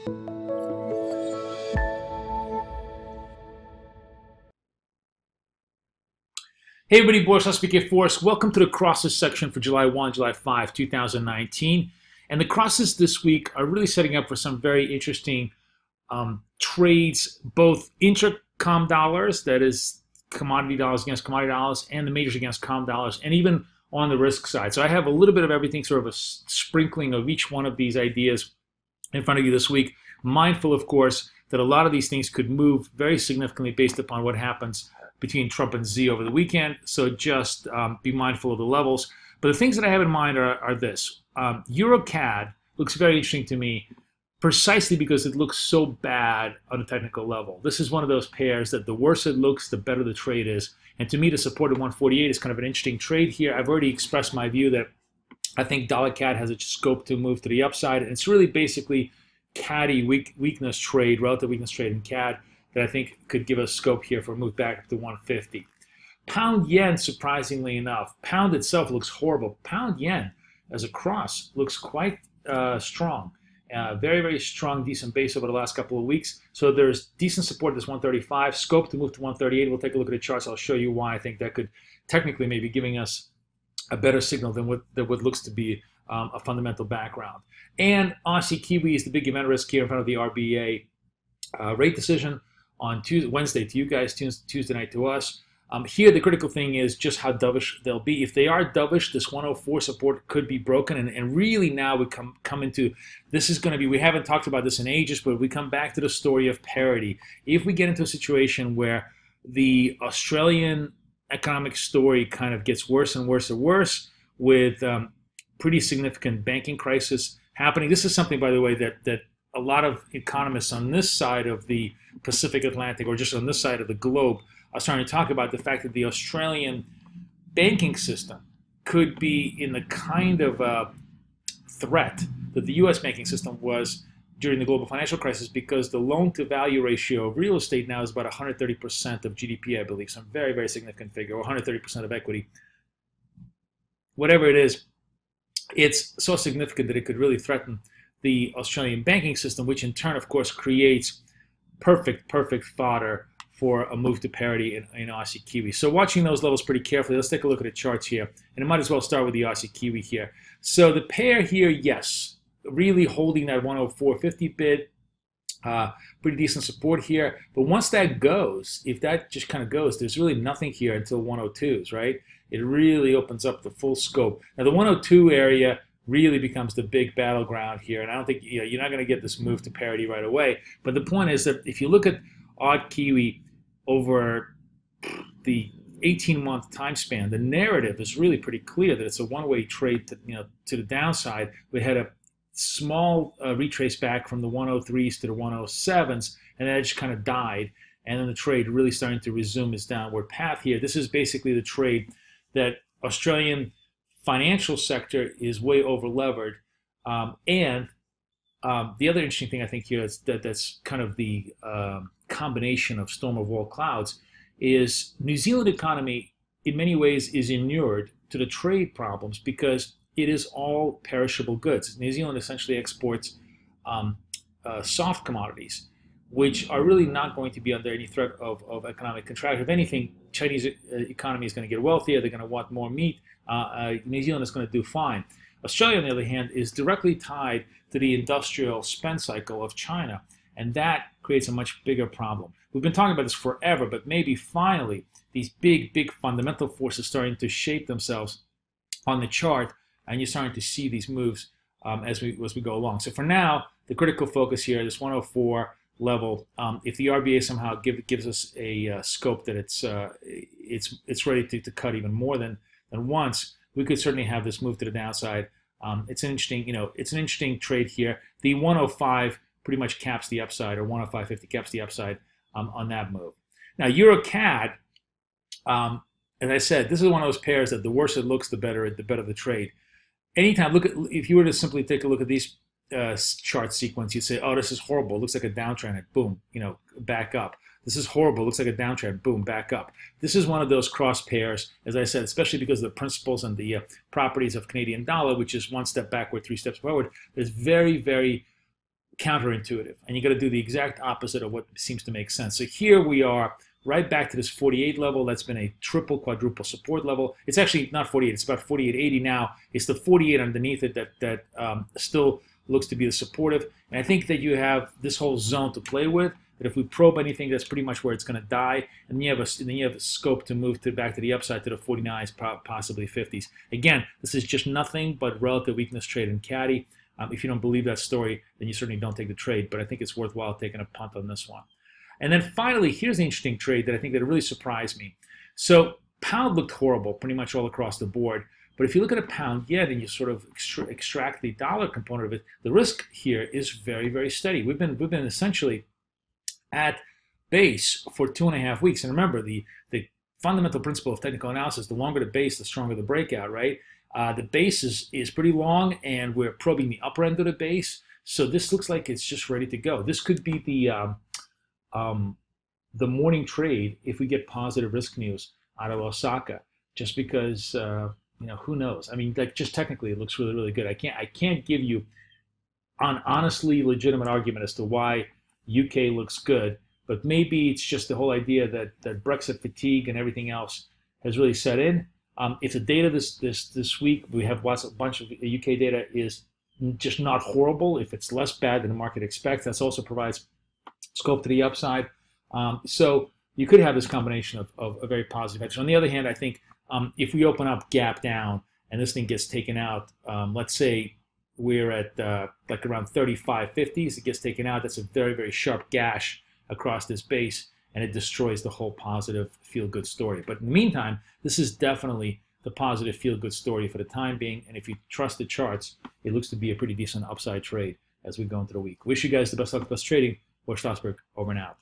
Hey everybody, Boris, Osaka Forex. Welcome to the crosses section for July 1, July 5, 2019. And the crosses this week are really setting up for some very interesting trades, both intra-com dollars, that is commodity dollars against commodity dollars, and the majors against com dollars, and even on the risk side. So I have a little bit of everything, sort of a sprinkling of each one of these ideas in front of you this week. Mindful, of course, that a lot of these things could move very significantly based upon what happens between Trump and Xi over the weekend, so just be mindful of the levels. But the things that I have in mind are this. Euro-CAD looks very interesting to me precisely because it looks so bad on a technical level. This is one of those pairs that the worse it looks, the better the trade is. And to me, the support at 148 is kind of an interesting trade here. I've already expressed my view that I think dollar-CAD has a scope to move to the upside. And it's really basically CAD-y weakness trade, relative weakness trade in CAD, that I think could give us scope here for a move back up to 150. Pound yen, surprisingly enough, pound itself looks horrible. Pound yen as a cross looks quite strong. Very, very strong, decent base over the last couple of weeks. So there's decent support at this 135, scope to move to 138. We'll take a look at the charts. I'll show you why I think that could technically maybe giving us a better signal than what looks to be a fundamental background. And Aussie Kiwi is the big event risk here in front of the RBA rate decision on Wednesday to you guys, Tuesday night to us. Here, the critical thing is just how dovish they'll be. If they are dovish, this 104 support could be broken. And really now we come into, this is going to be, we haven't talked about this in ages, but we come back to the story of parity. If we get into a situation where the Australian economic story kind of gets worse and worse and worse with pretty significant banking crisis happening. This is something, by the way, that a lot of economists on this side of the Pacific Atlantic, or just on this side of the globe, are starting to talk about the fact that the Australian banking system could be in the kind of threat that the U.S. banking system was during the global financial crisis, because the loan-to-value ratio of real estate now is about 130% of GDP, I believe, some very, very significant figure, or 130% of equity. Whatever it is, it's so significant that it could really threaten the Australian banking system, which in turn, of course, creates perfect fodder for a move to parity in Aussie Kiwi. So watching those levels pretty carefully, let's take a look at the charts here. And I might as well start with the Aussie Kiwi here. So the pair here, yes, really holding that 104.50 bid. Pretty decent support here. But once that goes, if that just kind of goes, there's really nothing here until 102s, right? It really opens up the full scope. Now the 102 area really becomes the big battleground here, and I don't think you're not going to get this move to parity right away. But the point is that if you look at Odd Kiwi over the 18-month time span, the narrative is really pretty clear that it's a one-way trade to the downside. We had a small retrace back from the 103s to the 107s, and then it just kind of died. And then the trade really starting to resume its downward path here. This is basically the trade that Australian financial sector is way over levered, and the other interesting thing I think here is that's kind of the combination of storm of all clouds is New Zealand economy in many ways is inured to the trade problems because it is all perishable goods. New Zealand essentially exports soft commodities, which are really not going to be under any threat of economic contraction. If anything, Chinese economy is going to get wealthier. They're going to want more meat. New Zealand is going to do fine. Australia, on the other hand, is directly tied to the industrial spend cycle of China, and that creates a much bigger problem. We've been talking about this forever, but maybe finally these big fundamental forces starting to shape themselves on the chart, and you're starting to see these moves as we go along. So for now, the critical focus here is 104 level. If the RBA somehow gives us a scope that it's ready to cut even more than once, we could certainly have this move to the downside. It's an interesting trade here. The 105 pretty much caps the upside, or 105.50 caps the upside on that move. Now Euro CAD, as I said, this is one of those pairs that the worse it looks, the better the trade. Anytime, if you were to simply take a look at these chart sequence, you'd say, oh, this is horrible. It looks like a downtrend. Boom, back up. This is horrible. It looks like a downtrend. Boom, back up. This is one of those cross pairs, as I said, especially because of the principles and the properties of Canadian dollar, which is one step backward, three steps forward. There's very counterintuitive, and you got to do the exact opposite of what seems to make sense. So here we are right back to this 48 level. That's been a triple, quadruple support level. It's actually not 48. It's about 48.80 now. It's the 48 underneath it that still looks to be the supportive. And I think that you have this whole zone to play with. That if we probe anything, that's pretty much where it's going to die. And then you have a scope to move back to the upside to the 49s, possibly 50s. Again, this is just nothing but relative weakness trade in caddy. If you don't believe that story, then you certainly don't take the trade. But I think it's worthwhile taking a punt on this one. And then finally, here's the interesting trade that I think that really surprised me. So pound looked horrible pretty much all across the board. But if you look at a pound yen and you sort of extract the dollar component of it, the risk here is very, very steady. We've been essentially at base for 2.5 weeks. And remember, the fundamental principle of technical analysis, the longer the base, the stronger the breakout, right? The base is pretty long, and we're probing the upper end of the base. So this looks like it's just ready to go. This could be the morning trade if we get positive risk news out of Osaka, just because, who knows? I mean, like, just technically it looks really, really good. I can't give you an honestly legitimate argument as to why UK looks good, but maybe it's just the whole idea that Brexit fatigue and everything else has really set in. If the data this week, we have a bunch of UK data, is just not horrible, if it's less bad than the market expects, that also provides scope to the upside. So you could have this combination of a very positive action. On the other hand, I think if we open up gap down and this thing gets taken out, let's say we're at like around 35.50s, it gets taken out, that's a very, very sharp gash across this base, and it destroys the whole positive feel-good story. But in the meantime, this is definitely the positive feel-good story for the time being, and if you trust the charts, it looks to be a pretty decent upside trade as we go into the week. Wish you guys the best luck, best trading. Boris Schlossberg, over and out.